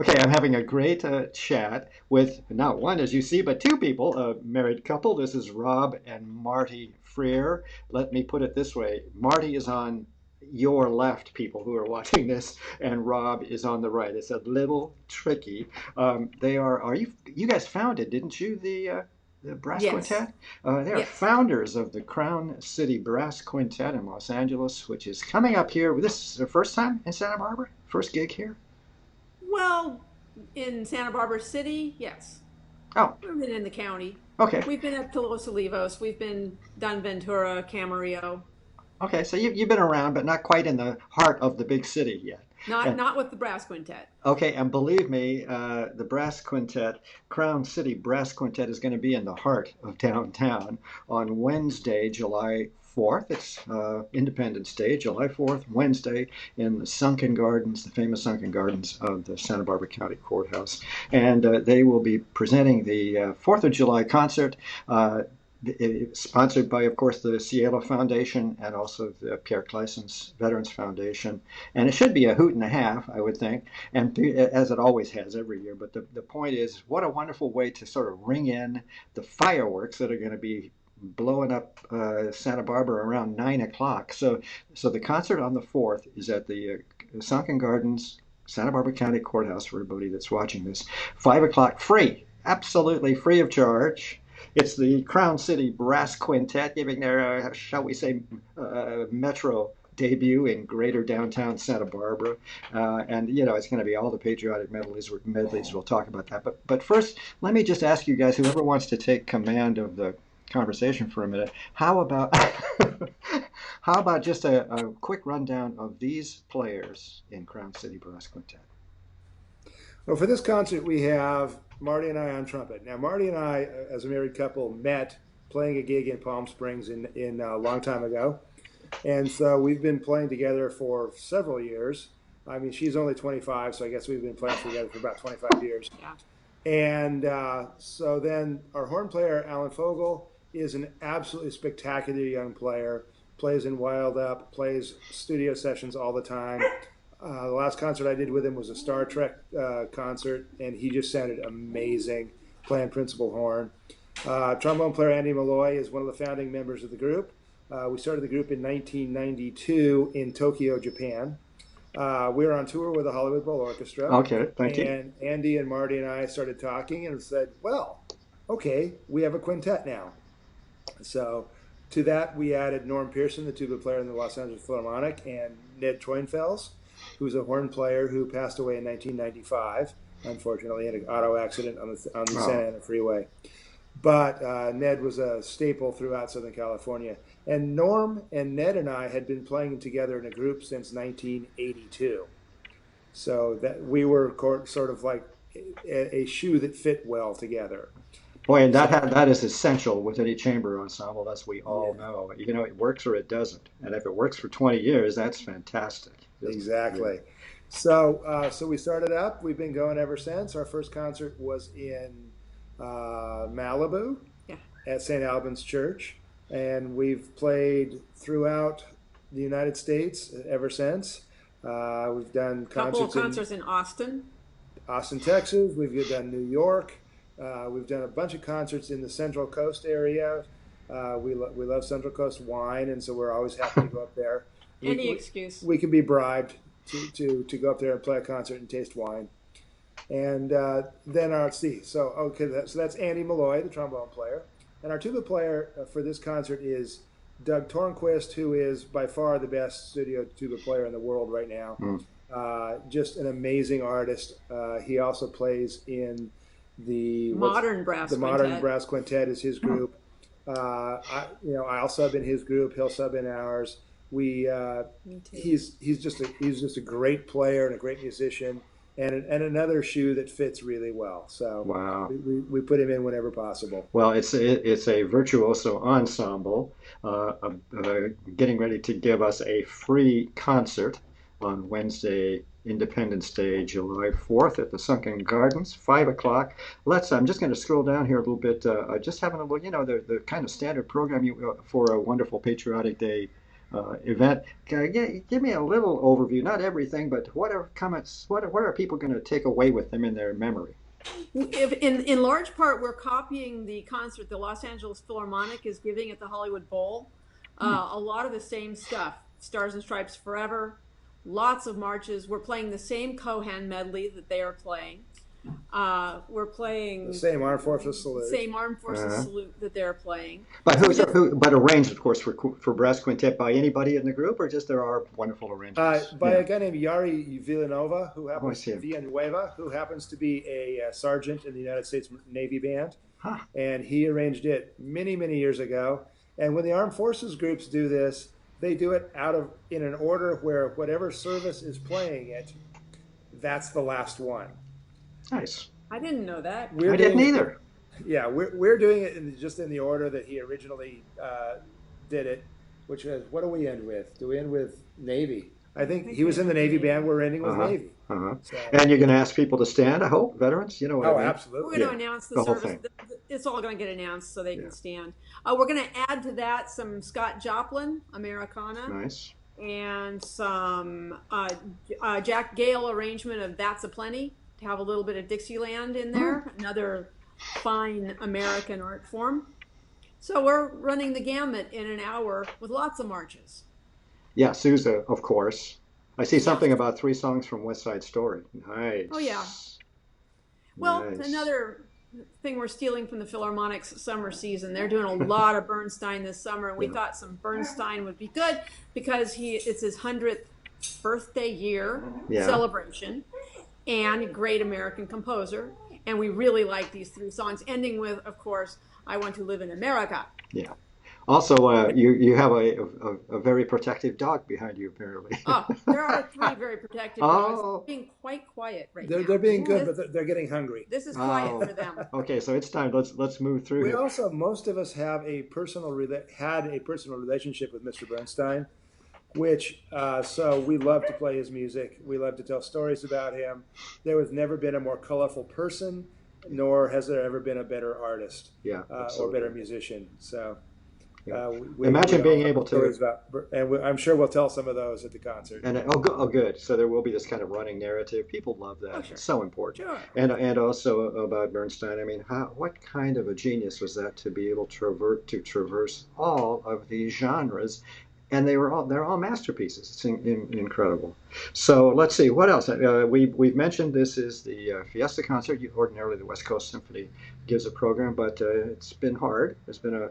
Okay, I'm having a great chat with not one, as you see, but two people, a married couple. This is Rob and Marty Frear. Let me put it this way. Marty is on your left, people who are watching this, and Rob is on the right. It's a little tricky. You guys founded, didn't you, the brass Yes, quintet? They are yes. founders of the Crown City Brass Quintet in Los Angeles, which is coming up here. This is the first time in Santa Barbara? First gig here? Well, in Santa Barbara City, yes. Oh, We've been in the county. okay. We've been at Los Olivos. We've been done Ventura, Camarillo. Okay, so you've been around, but not quite in the heart of the big city yet. Not And not with the brass quintet. okay, and believe me, the brass quintet, Crown City Brass Quintet, is going to be in the heart of downtown on Wednesday, July 4th. It's Independence Day, July 4th, Wednesday, in the Sunken Gardens, the famous Sunken Gardens of the Santa Barbara County Courthouse. And they will be presenting the 4th of July concert. Sponsored by, of course, the Cielo Foundation and also the Pierre Clison's Veterans Foundation. And it should be a hoot and a half, I would think, and as it always has every year. But the point is, what a wonderful way to sort of ring in the fireworks that are going to be blowing up Santa Barbara around 9 o'clock. So the concert on the 4th is at the Sunken Gardens, Santa Barbara County Courthouse for everybody that's watching this. 5 o'clock, free, absolutely free of charge. It's the Crown City Brass Quintet giving their, shall we say, metro debut in greater downtown Santa Barbara. And, you know, it's going to be all the patriotic medleys. We'll talk about that. But first, let me just ask you guys, whoever wants to take command of the conversation for a minute, how about how about just a quick rundown of these players in Crown City Brass Quintet? Well, for this concert, we have Marty and I on trumpet. Now, Marty and I, as a married couple, met playing a gig in Palm Springs in a long time ago, and so we've been playing together for several years. I mean, she's only 25, so I guess we've been playing together for about 25 years. Yeah. And so then our horn player, Alan Fogel, is an absolutely spectacular young player. Plays in Wild Up, plays studio sessions all the time. The last concert I did with him was a Star Trek concert, and he just sounded amazing playing principal horn. Trombone player Andy Malloy is one of the founding members of the group. We started the group in 1992 in Tokyo, Japan. We were on tour with the Hollywood Bowl Orchestra, Okay, thank you. and Andy and Marty and I started talking and said, well, okay, we have a quintet now. So to that, we added Norm Pearson, the tuba player in the Los Angeles Philharmonic, and Ned Troinfels, who's a horn player who passed away in 1995, unfortunately, in an auto accident on the Oh, Santa Ana Freeway. But Ned was a staple throughout Southern California. And Norm and Ned and I had been playing together in a group since 1982. So that we were sort of like a shoe that fit well together. boy, and So, that is essential with any chamber ensemble, as we all yeah, know. You know, it works or it doesn't. And if it works for 20 years, that's fantastic. Just, yeah. exactly. So we started up. We've been going ever since. Our first concert was in Malibu Yeah. at St. Albans Church, and we've played throughout the United States ever since. We've done Couple of concerts in concerts in Austin. Austin, Texas. We've done New York. We've done a bunch of concerts in the Central Coast area. We love Central Coast wine, and so we're always happy to go up there. We, Any we, excuse. we can be bribed to go up there and play a concert and taste wine. And then let's see. So okay, so that's Andy Malloy, the trombone player, and our tuba player for this concert is Doug Tornquist, who is by far the best studio tuba player in the world right now. Mm. Just an amazing artist. He also plays in Modern brass the Modern quintet. Brass Quintet is his group. I'll sub in his group. He'll sub in ours. We Me too. he's just a great player and a great musician, and another shoe that fits really well. So Wow. we put him in whenever possible. Well, it's a virtuoso ensemble getting ready to give us a free concert on Wednesday, Independence Day, July 4th at the Sunken Gardens, 5 o'clock. I'm just going to scroll down here a little bit, just having a look, you know, the kind of standard program for a wonderful patriotic day event. Give me a little overview, not everything, but what are comments? What are people going to take away with them in their memory? In large part, we're copying the concert the Los Angeles Philharmonic is giving at the Hollywood Bowl. A lot of the same stuff, Stars and Stripes Forever, lots of marches. We're playing the same Cohan medley that they are playing. We're playing The same Armed Forces salute. same Armed Forces salute that they're playing. But but arranged, of course, for brass quintet by anybody in the group, or just there are wonderful arrangements? By a guy named Yari Villanueva, who happens to be a sergeant in the United States Navy Band, and he arranged it many, many years ago. And when the armed forces groups do this, they do it in an order where whatever service is playing it, that's the last one. Nice. I didn't know that. I didn't either. Yeah, we're doing it just in the order that he originally did it, which is, what do we end with? Do we end with Navy? I think he was in the Navy Band. We're ending with Navy. So, and you're going to ask people to stand, I hope, veterans? You know what I mean? Absolutely. We're going to announce the service. It's all going to get announced so they can stand. We're going to add to that some Scott Joplin, Americana. Nice. And some Jack Gale arrangement of That's a Plenty, to have a little bit of Dixieland in there, another fine American art form. So we're running the gamut in an hour with lots of marches. Yeah, Sousa, of course. I see something about 3 songs from West Side Story. Nice. Oh, yeah. Well, another thing we're stealing from the Philharmonic's summer season. They're doing a lot of Bernstein this summer, and we thought some Bernstein would be good because it's his 100th birthday year celebration, and a great American composer. And we really like these 3 songs, ending with, of course, I Want to Live in America. Yeah. Also, you have a very protective dog behind you, apparently. Oh, there are 3 very protective dogs being quite quiet right now. They're being good, but they're getting hungry. This is quiet for them. Okay, so it's time. Let's move through. We also, most of us have had a personal relationship with Mr. Bernstein, which so we love to play his music. We love to tell stories about him. There has never been a more colorful person, nor has there ever been a better artist or better musician. So imagine being able to, I'm sure we'll tell some of those at the concert. And good. So there will be this kind of running narrative. People love that. Sure. It's so important. Sure. And also about Bernstein. I mean, what kind of a genius was that to be able to traverse all of these genres? And they're all masterpieces. It's incredible. So let's see what else. We've mentioned this is the Fiesta concert. Ordinarily, the West Coast Symphony gives a program, but it's been hard. There's been a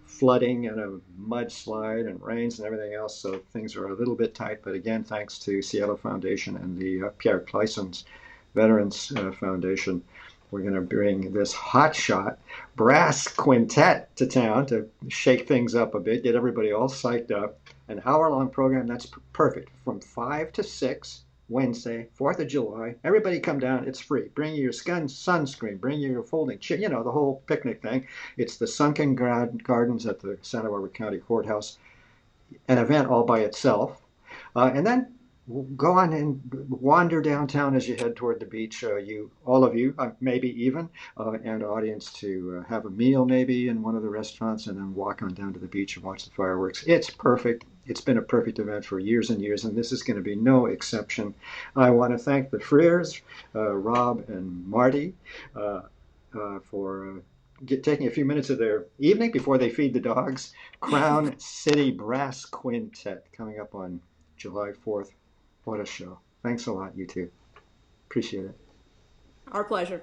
flooding and a mudslide and rains and everything else, so things are a little bit tight. But again, thanks to Seattle Foundation and the Pierre Clison's Veterans Foundation, we're going to bring this hotshot brass quintet to town to shake things up a bit, get everybody all psyched up. An hour-long program that's perfect from 5 to 6 Wednesday, 4th of July. Everybody come down. It's free. Bring your sunscreen. Bring your folding chair. You know, the whole picnic thing. It's the Sunken Gardens at the Santa Barbara County Courthouse. An event all by itself. And then go on and wander downtown as you head toward the beach. All of you, maybe even, and audience to have a meal maybe in one of the restaurants and then walk on down to the beach and watch the fireworks. It's perfect. It's been a perfect event for years and years, and this is going to be no exception. I want to thank the Frears, Rob and Marty, for taking a few minutes of their evening before they feed the dogs. Crown City Brass Quintet coming up on July 4th. What a show. Thanks a lot, you two. Appreciate it. Our pleasure.